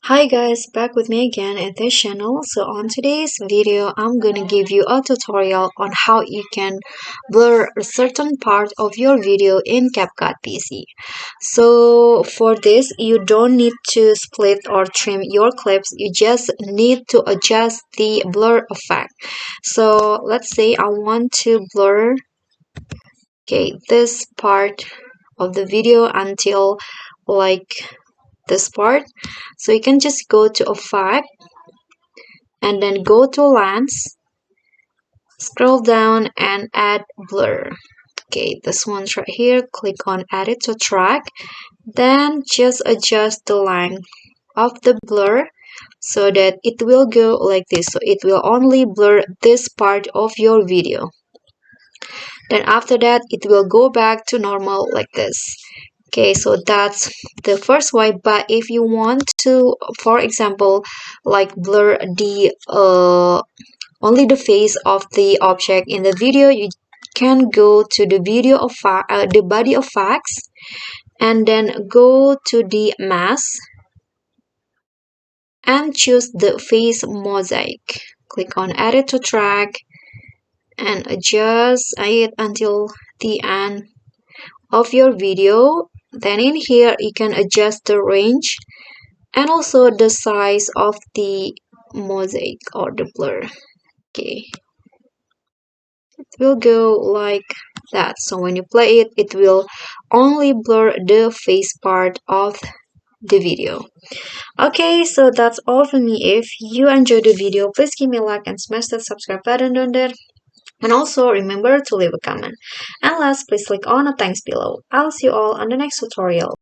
Hi guys, back with me again at this channel. So on today's video, I'm gonna give you a tutorial on how you can blur a certain part of your video in CapCut PC. So for this, you don't need to split or trim your clips. You just need to adjust the blur effect. So let's say I want to blur this part of the video until like this part. So you can just go to effect and then go to lens, scroll down and add blur. This one's right here. Click on add it to track, then just adjust the length of the blur so that it will go like this. So it will only blur this part of your video. Then after that, it will go back to normal like this. So that's the first way. But if you want to, for example, like blur the only the face of the object in the video, you can go to the the body effects, and then go to the mask and choose the face mosaic. Click on edit to track and adjust it until the end of your video. Then in here you can adjust the range and also the size of the mosaic or the blur. It will go like that. So when you play it, it will only blur the face part of the video. So that's all from me. If you enjoyed the video, please give me a like and smash that subscribe button down there. And also remember to leave a comment. And last, please click on the thanks below. I'll see you all on the next tutorial.